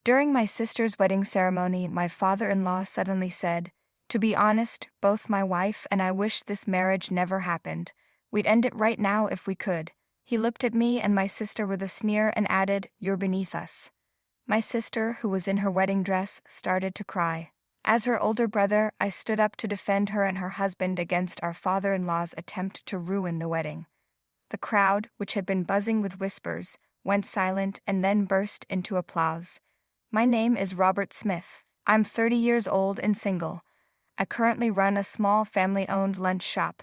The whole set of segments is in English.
During my sister's wedding ceremony, my father-in-law suddenly said, "To be honest, both my wife and I wish this marriage never happened. We'd end it right now if we could." He looked at me and my sister with a sneer and added, "You're beneath us." My sister, who was in her wedding dress, started to cry. As her older brother, I stood up to defend her and her husband against our father-in-law's attempt to ruin the wedding. The crowd, which had been buzzing with whispers, went silent and then burst into applause. My name is Robert Smith. I'm 30 years old and single. I currently run a small family-owned lunch shop.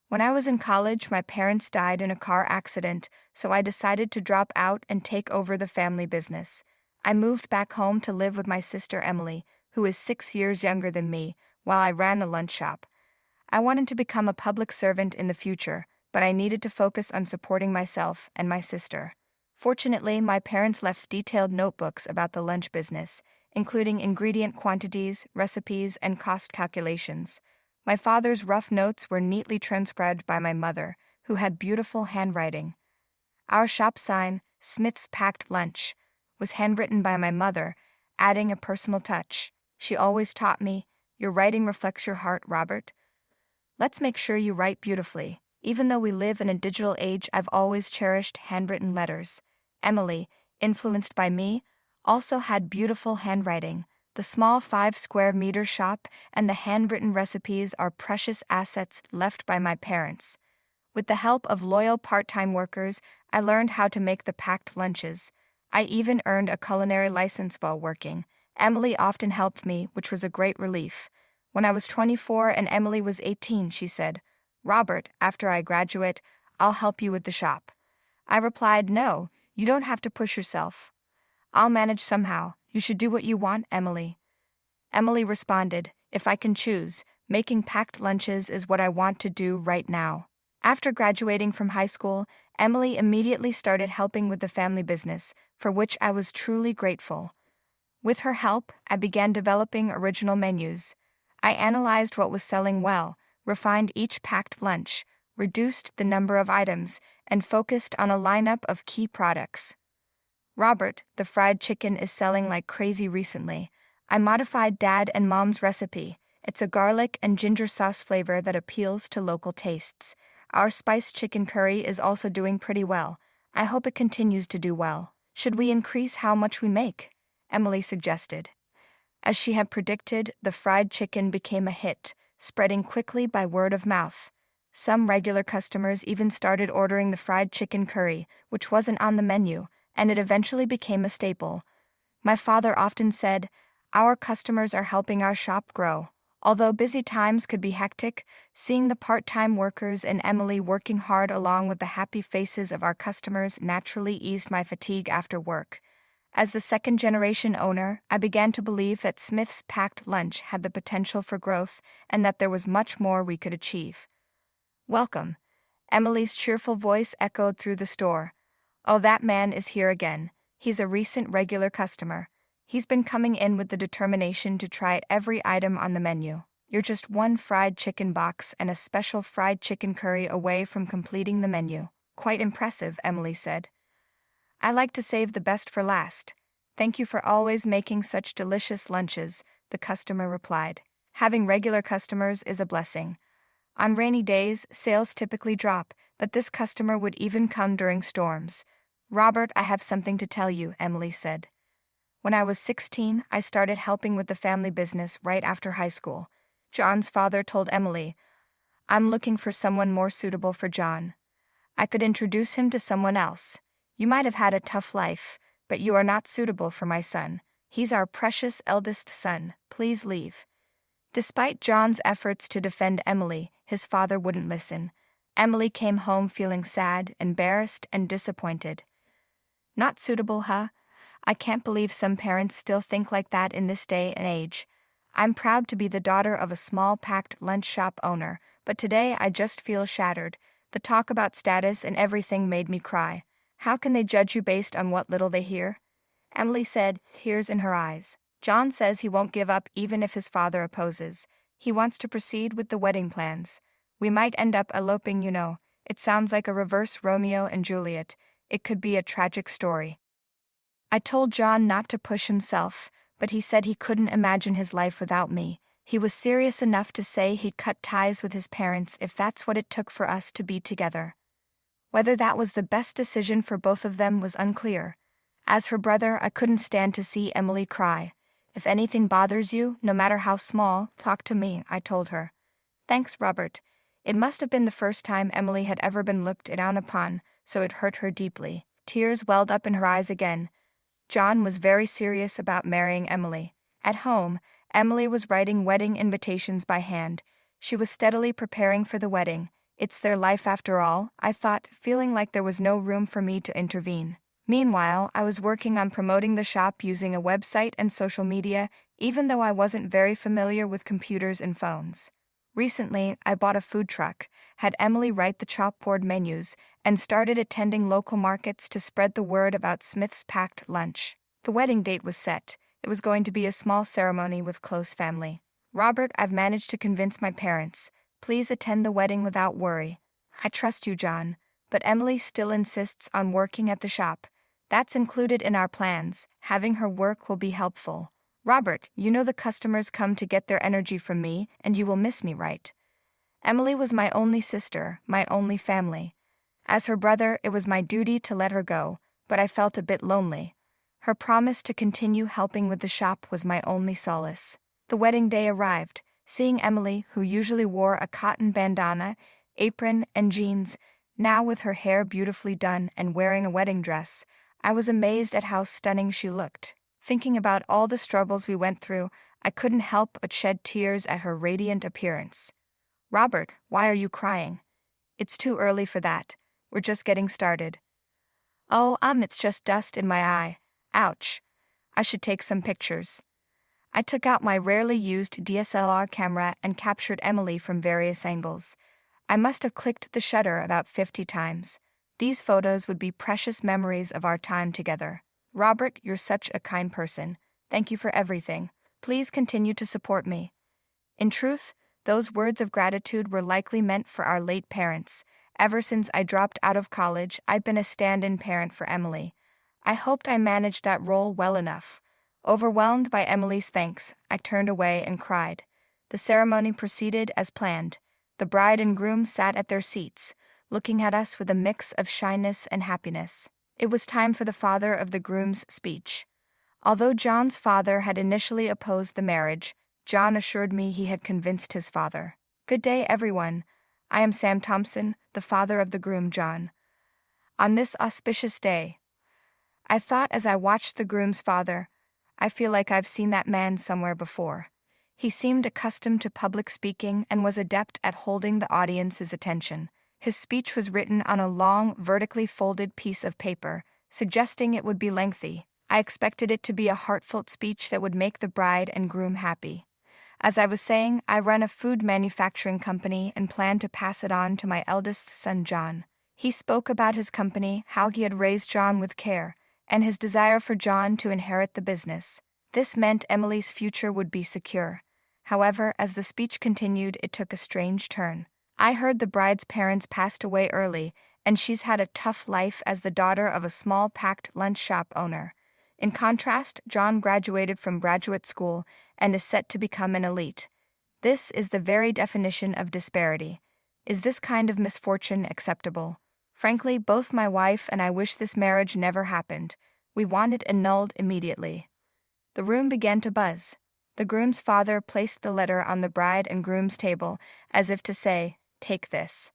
When I was in college, my parents died in a car accident, so I decided to drop out and take over the family business. I moved back home to live with my sister Emily, who is 6 years younger than me, while I ran the lunch shop. I wanted to become a public servant in the future, but I needed to focus on supporting myself and my sister. Fortunately, my parents left detailed notebooks about the lunch business, including ingredient quantities, recipes, and cost calculations. My father's rough notes were neatly transcribed by my mother, who had beautiful handwriting. Our shop sign, Smith's Packed Lunch, was handwritten by my mother, adding a personal touch. She always taught me, "Your writing reflects your heart, Robert. Let's make sure you write beautifully." Even though we live in a digital age, I've always cherished handwritten letters. Emily, influenced by me, also had beautiful handwriting. The small 5 square meter shop and the handwritten recipes are precious assets left by my parents. With the help of loyal part-time workers, I learned how to make the packed lunches. I even earned a culinary license while working. Emily often helped me, which was a great relief. When I was 24 and Emily was 18, she said, "Robert, after I graduate, I'll help you with the shop." I replied, "No, you don't have to push yourself. I'll manage somehow. You should do what you want, Emily." Emily responded, "If I can choose, making packed lunches is what I want to do right now." After graduating from high school, Emily immediately started helping with the family business, for which I was truly grateful. With her help, I began developing original menus. I analyzed what was selling well, refined each packed lunch, reduced the number of items, and focused on a lineup of key products. "Robert, the fried chicken is selling like crazy recently. I modified Dad and Mom's recipe. It's a garlic and ginger sauce flavor that appeals to local tastes. Our spiced chicken curry is also doing pretty well. I hope it continues to do well. Should we increase how much we make?" Emily suggested. As she had predicted, the fried chicken became a hit, spreading quickly by word of mouth. Some regular customers even started ordering the fried chicken curry, which wasn't on the menu, and it eventually became a staple. My father often said, "Our customers are helping our shop grow." Although busy times could be hectic, seeing the part-time workers and Emily working hard along with the happy faces of our customers naturally eased my fatigue after work. As the second-generation owner, I began to believe that Smith's Packed Lunch had the potential for growth and that there was much more we could achieve. "Welcome." Emily's cheerful voice echoed through the store. "Oh, that man is here again. He's a recent regular customer. He's been coming in with the determination to try every item on the menu. You're just one fried chicken box and a special fried chicken curry away from completing the menu." "Quite impressive," Emily said. "I like to save the best for last. Thank you for always making such delicious lunches," the customer replied. Having regular customers is a blessing. On rainy days, sales typically drop, but this customer would even come during storms. "Robert, I have something to tell you," Emily said. "When I was 16, I started helping with the family business right after high school. John's father told Emily, 'I'm looking for someone more suitable for John. I could introduce him to someone else. You might have had a tough life, but you are not suitable for my son. He's our precious eldest son. Please leave.'" Despite John's efforts to defend Emily, his father wouldn't listen. Emily came home feeling sad, embarrassed, and disappointed. "Not suitable, huh? I can't believe some parents still think like that in this day and age. I'm proud to be the daughter of a small packed lunch shop owner, but today I just feel shattered. The talk about status and everything made me cry. How can they judge you based on what little they hear?" Emily said, tears in her eyes. "John says he won't give up even if his father opposes. He wants to proceed with the wedding plans. We might end up eloping, you know. It sounds like a reverse Romeo and Juliet. It could be a tragic story." I told John not to push himself, but he said he couldn't imagine his life without me. He was serious enough to say he'd cut ties with his parents if that's what it took for us to be together. Whether that was the best decision for both of them was unclear. As her brother, I couldn't stand to see Emily cry. If anything bothers you, no matter how small, talk to me, I told her. Thanks, Robert. It must have been the first time Emily had ever been looked down upon, so it hurt her deeply. Tears welled up in her eyes again. John was very serious about marrying Emily. At home, Emily was writing wedding invitations by hand. She was steadily preparing for the wedding. It's their life after all, I thought, feeling like there was no room for me to intervene. Meanwhile, I was working on promoting the shop using a website and social media, even though I wasn't very familiar with computers and phones. Recently, I bought a food truck, had Emily write the chalkboard menus, and started attending local markets to spread the word about Smith's packed lunch. The wedding date was set. It was going to be a small ceremony with close family. Robert, I've managed to convince my parents. Please attend the wedding without worry. I trust you, John, but Emily still insists on working at the shop. That's included in our plans. Having her work will be helpful. Robert, you know the customers come to get their energy from me, and you will miss me, right? Emily was my only sister, my only family. As her brother, it was my duty to let her go, but I felt a bit lonely. Her promise to continue helping with the shop was my only solace. The wedding day arrived. Seeing Emily, who usually wore a cotton bandana, apron, and jeans, now with her hair beautifully done and wearing a wedding dress, I was amazed at how stunning she looked. Thinking about all the struggles we went through, I couldn't help but shed tears at her radiant appearance. Robert, why are you crying? It's too early for that. We're just getting started. Oh, it's just dust in my eye. Ouch. I should take some pictures. I took out my rarely used DSLR camera and captured Emily from various angles. I must have clicked the shutter about 50 times. These photos would be precious memories of our time together. Robert, you're such a kind person. Thank you for everything. Please continue to support me. In truth, those words of gratitude were likely meant for our late parents. Ever since I dropped out of college, I've been a stand-in parent for Emily. I hoped I managed that role well enough. Overwhelmed by Emily's thanks, I turned away and cried. The ceremony proceeded as planned. The bride and groom sat at their seats, looking at us with a mix of shyness and happiness. It was time for the father of the groom's speech. Although John's father had initially opposed the marriage, John assured me he had convinced his father. Good day, everyone. I am Sam Thompson, the father of the groom, John. On this auspicious day, I thought as I watched the groom's father, I feel like I've seen that man somewhere before. He seemed accustomed to public speaking and was adept at holding the audience's attention. His speech was written on a long, vertically folded piece of paper, suggesting it would be lengthy. I expected it to be a heartfelt speech that would make the bride and groom happy. As I was saying, I run a food manufacturing company and plan to pass it on to my eldest son, John. He spoke about his company, how he had raised John with care, and his desire for John to inherit the business. This meant Emily's future would be secure. However, as the speech continued, it took a strange turn. I heard the bride's parents passed away early, and she's had a tough life as the daughter of a small packed lunch shop owner. In contrast, John graduated from graduate school and is set to become an elite. This is the very definition of disparity. Is this kind of misfortune acceptable? Frankly, both my wife and I wish this marriage never happened. We want it annulled immediately. The room began to buzz. The groom's father placed the letter on the bride and groom's table, as if to say, "Take this."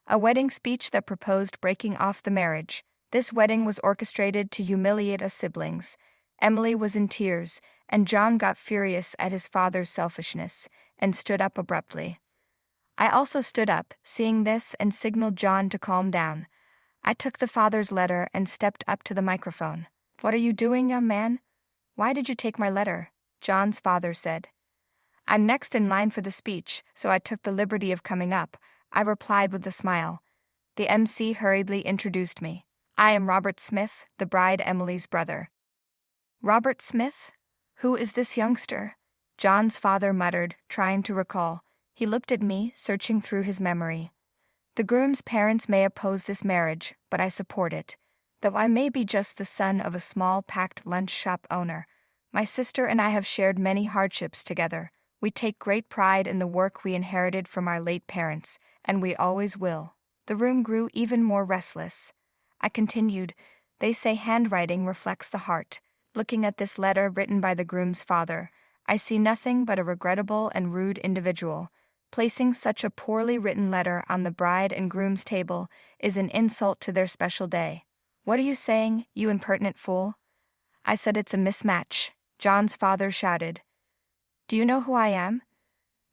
A wedding speech that proposed breaking off the marriage. This wedding was orchestrated to humiliate us siblings. Emily was in tears, and John got furious at his father's selfishness, and stood up abruptly. I also stood up, seeing this, and signaled John to calm down. I took the father's letter and stepped up to the microphone. "What are you doing, young man? Why did you take my letter?" John's father said. "I'm next in line for the speech, so I took the liberty of coming up," I replied with a smile. The MC hurriedly introduced me. "I am Robert Smith, the bride Emily's brother." "Robert Smith? Who is this youngster?" John's father muttered, trying to recall. He looked at me, searching through his memory. "The groom's parents may oppose this marriage, but I support it. Though I may be just the son of a small packed lunch shop owner, my sister and I have shared many hardships together. We take great pride in the work we inherited from our late parents, and we always will. The room grew even more restless. I continued, "They say handwriting reflects the heart. Looking at this letter written by the groom's father, I see nothing but a regrettable and rude individual. Placing such a poorly written letter on the bride and groom's table is an insult to their special day." "What are you saying, you impertinent fool?" I said. "It's a mismatch," John's father shouted. "Do you know who I am?"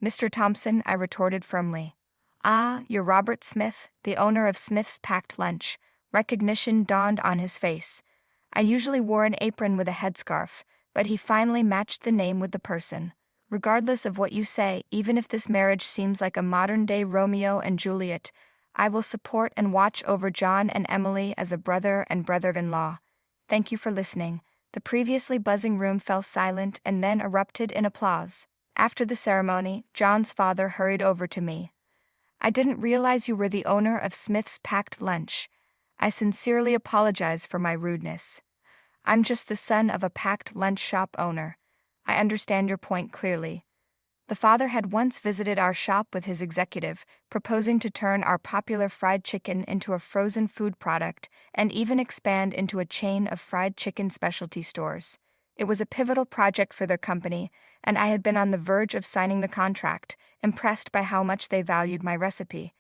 "Mr. Thompson," I retorted firmly. "Ah, you're Robert Smith, the owner of Smith's Packed Lunch." Recognition dawned on his face. I usually wore an apron with a headscarf, but he finally matched the name with the person. "Regardless of what you say, even if this marriage seems like a modern-day Romeo and Juliet, I will support and watch over John and Emily as a brother and brother-in-law. Thank you for listening." The previously buzzing room fell silent and then erupted in applause. After the ceremony, John's father hurried over to me. "I didn't realize you were the owner of Smith's Packed Lunch. I sincerely apologize for my rudeness. I'm just the son of a packed lunch shop owner. I understand your point clearly." The father had once visited our shop with his executive, proposing to turn our popular fried chicken into a frozen food product and even expand into a chain of fried chicken specialty stores. It was a pivotal project for their company, and I had been on the verge of signing the contract, impressed by how much they valued my recipe.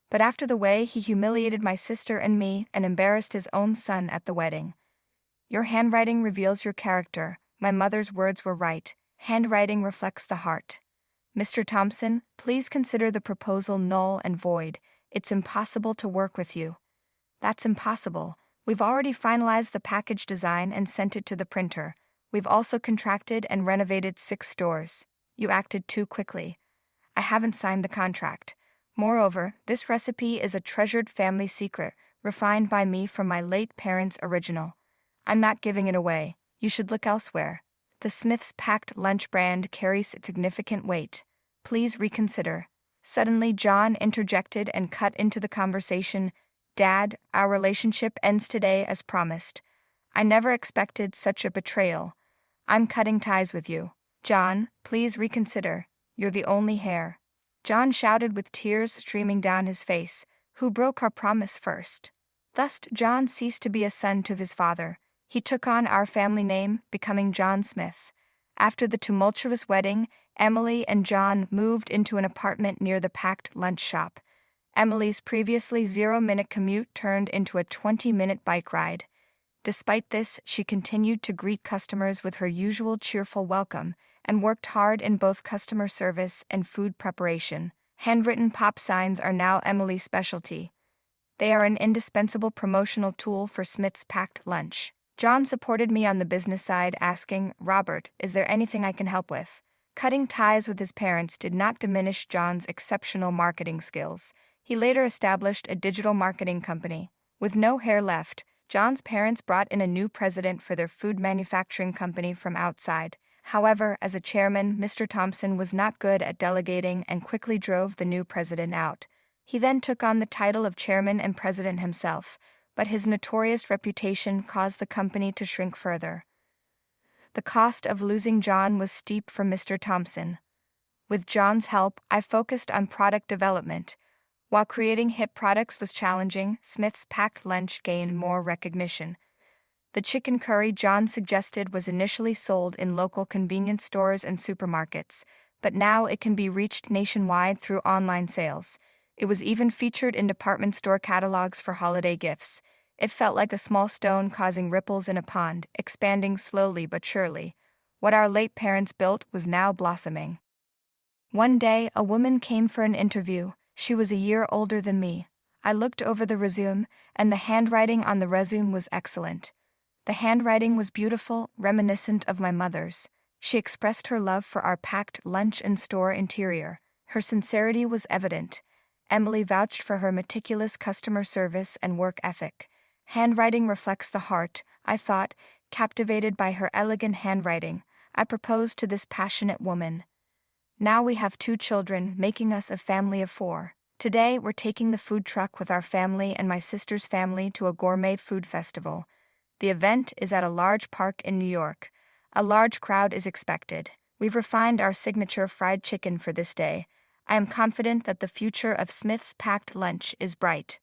But after the way he humiliated my sister and me and embarrassed his own son at the wedding. "Your handwriting reveals your character." My mother's words were right. Handwriting reflects the heart. "Mr. Thompson, please consider the proposal null and void. It's impossible to work with you." "That's impossible. We've already finalized the package design and sent it to the printer. We've also contracted and renovated 6 stores. You acted too quickly. I haven't signed the contract. Moreover, this recipe is a treasured family secret, refined by me from my late parents' original. I'm not giving it away. You should look elsewhere. The Smith's Packed Lunch brand carries significant weight. Please reconsider." Suddenly, John interjected and cut into the conversation. "Dad, our relationship ends today as promised. I never expected such a betrayal. I'm cutting ties with you." "John, please reconsider. You're the only heir." John shouted with tears streaming down his face. "Who broke our promise first?" Thus, John ceased to be a son to his father. He took on our family name, becoming John Smith. After the tumultuous wedding, Emily and John moved into an apartment near the packed lunch shop. Emily's previously 0-minute commute turned into a 20-minute bike ride. Despite this, she continued to greet customers with her usual cheerful welcome and worked hard in both customer service and food preparation. Handwritten pop signs are now Emily's specialty. They are an indispensable promotional tool for Smith's Packed Lunch. John supported me on the business side, asking, "Robert, is there anything I can help with?" Cutting ties with his parents did not diminish John's exceptional marketing skills. He later established a digital marketing company. With no hair left, John's parents brought in a new president for their food manufacturing company from outside. However, as a chairman, Mr. Thompson was not good at delegating and quickly drove the new president out. He then took on the title of chairman and president himself, but his notorious reputation caused the company to shrink further. The cost of losing John was steep for Mr. Thompson. With John's help, I focused on product development. While creating hip products was challenging, Smith's Packed Lunch gained more recognition. The chicken curry John suggested was initially sold in local convenience stores and supermarkets, but now it can be reached nationwide through online sales. It was even featured in department store catalogs for holiday gifts. It felt like a small stone causing ripples in a pond, expanding slowly but surely. What our late parents built was now blossoming. One day, a woman came for an interview. She was a year older than me. I looked over the resume, and the handwriting on the resume was excellent. The handwriting was beautiful, reminiscent of my mother's. She expressed her love for our packed lunch and store interior. Her sincerity was evident. Emily vouched for her meticulous customer service and work ethic. Handwriting reflects the heart, I thought, captivated by her elegant handwriting. I proposed to this passionate woman. Now we have 2 children, making us a family of 4. Today, we're taking the food truck with our family and my sister's family to a gourmet food festival. The event is at a large park in New York. A large crowd is expected. We've refined our signature fried chicken for this day. I am confident that the future of Smith's packed lunch is bright.